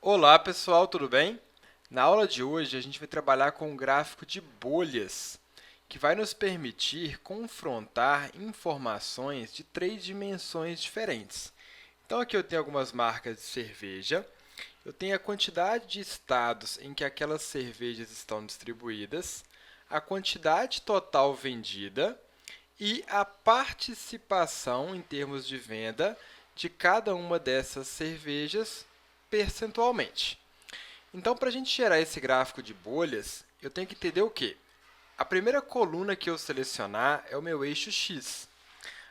Olá pessoal, tudo bem? Na aula de hoje a gente vai trabalhar com um gráfico de bolhas, que vai nos permitir confrontar informações de três dimensões diferentes. Então aqui eu tenho algumas marcas de cerveja, eu tenho a quantidade de estados em que aquelas cervejas estão distribuídas, a quantidade total vendida e a participação em termos de venda de cada uma dessas cervejas percentualmente. Então, para a gente gerar esse gráfico de bolhas, eu tenho que entender o quê? A primeira coluna que eu selecionar é o meu eixo x.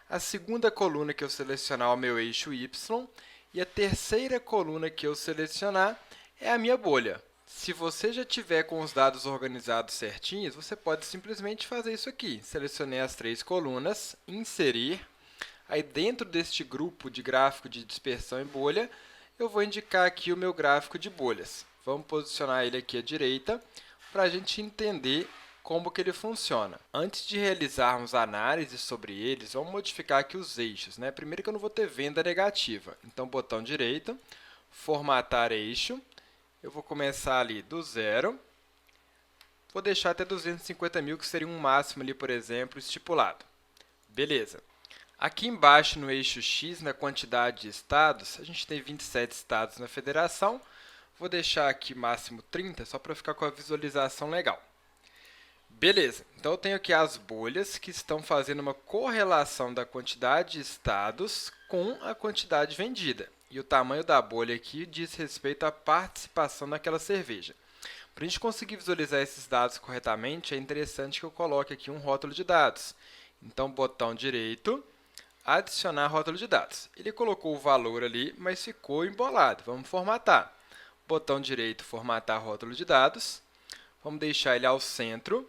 A segunda coluna que eu selecionar é o meu eixo y. E a terceira coluna que eu selecionar é a minha bolha. Se você já tiver com os dados organizados certinhos, você pode simplesmente fazer isso aqui. Selecionei as três colunas, inserir. Aí, dentro deste grupo de gráfico de dispersão em bolha, eu vou indicar aqui o meu gráfico de bolhas. Vamos posicionar ele aqui à direita para a gente entender como que ele funciona. Antes de realizarmos a análise sobre eles, vamos modificar aqui os eixos, né? Primeiro que eu não vou ter venda negativa. Então, botão direito, formatar eixo. Eu vou começar ali do zero. Vou deixar até 250 mil, que seria um máximo ali, por exemplo, estipulado. Beleza. Aqui embaixo, no eixo x, na quantidade de estados, a gente tem 27 estados na federação. Vou deixar aqui máximo 30, só para ficar com a visualização legal. Beleza, então eu tenho aqui as bolhas que estão fazendo uma correlação da quantidade de estados com a quantidade vendida. E o tamanho da bolha aqui diz respeito à participação naquela cerveja. Para a gente conseguir visualizar esses dados corretamente, é interessante que eu coloque aqui um rótulo de dados. Então, botão direito, adicionar rótulo de dados. Ele colocou o valor ali, mas ficou embolado. Vamos formatar. Botão direito, formatar rótulo de dados. Vamos deixar ele ao centro.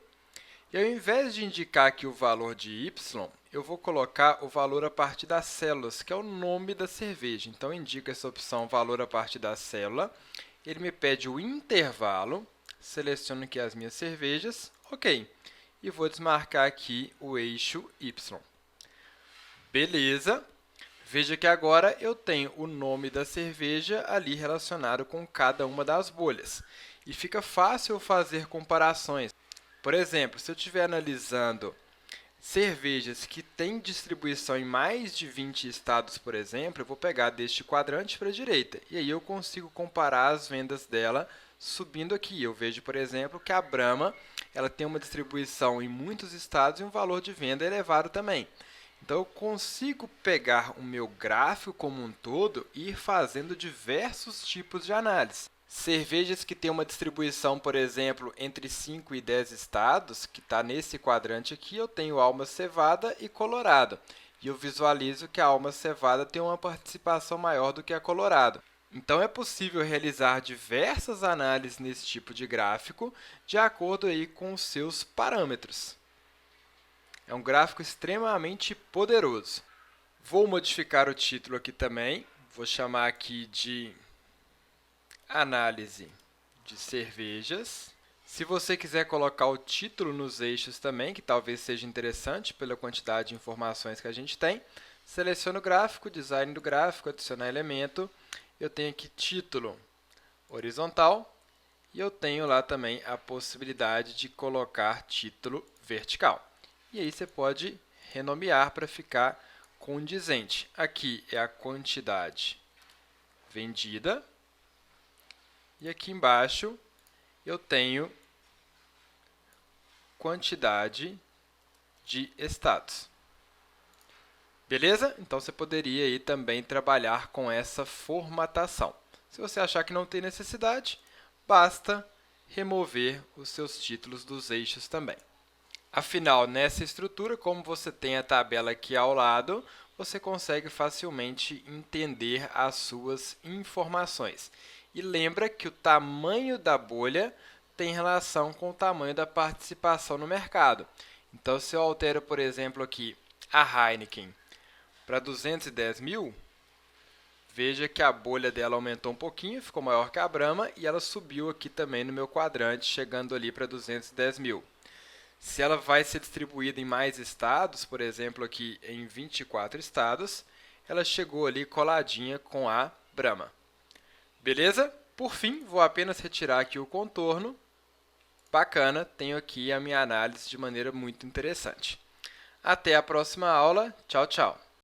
E ao invés de indicar aqui o valor de y, eu vou colocar o valor a partir das células, que é o nome da cerveja. Então, eu indico essa opção valor a partir da célula. Ele me pede o intervalo. Seleciono aqui as minhas cervejas. Ok. E vou desmarcar aqui o eixo y. Beleza. Veja que agora eu tenho o nome da cerveja ali relacionado com cada uma das bolhas. E fica fácil fazer comparações. Por exemplo, se eu estiver analisando cervejas que têm distribuição em mais de 20 estados, por exemplo, eu vou pegar deste quadrante para a direita. E aí eu consigo comparar as vendas dela subindo aqui. Eu vejo, por exemplo, que a Brahma ela tem uma distribuição em muitos estados e um valor de venda elevado também. Então, eu consigo pegar o meu gráfico como um todo e ir fazendo diversos tipos de análise. Cervejas que têm uma distribuição, por exemplo, entre 5 e 10 estados, que está nesse quadrante aqui, eu tenho alma cevada e colorado. E eu visualizo que a alma cevada tem uma participação maior do que a colorado. Então, é possível realizar diversas análises nesse tipo de gráfico, de acordo aí com os seus parâmetros. É um gráfico extremamente poderoso. Vou modificar o título aqui também. Vou chamar aqui de análise de cervejas. Se você quiser colocar o título nos eixos também, que talvez seja interessante pela quantidade de informações que a gente tem, seleciono o gráfico, design do gráfico, adicionar elemento. Eu tenho aqui título horizontal e eu tenho lá também a possibilidade de colocar título vertical. E aí você pode renomear para ficar condizente. Aqui é a quantidade vendida. E aqui embaixo eu tenho quantidade de estados. Beleza? Então, você poderia aí também trabalhar com essa formatação. Se você achar que não tem necessidade, basta remover os seus títulos dos eixos também. Afinal, nessa estrutura, como você tem a tabela aqui ao lado, você consegue facilmente entender as suas informações. E lembra que o tamanho da bolha tem relação com o tamanho da participação no mercado. Então, se eu altero, por exemplo, aqui a Heineken para 210 mil, veja que a bolha dela aumentou um pouquinho, ficou maior que a Brahma, e ela subiu aqui também no meu quadrante, chegando ali para 210 mil. Se ela vai ser distribuída em mais estados, por exemplo, aqui em 24 estados, ela chegou ali coladinha com a Brahma. Beleza? Por fim, vou apenas retirar aqui o contorno. Bacana, tenho aqui a minha análise de maneira muito interessante. Até a próxima aula. Tchau, tchau.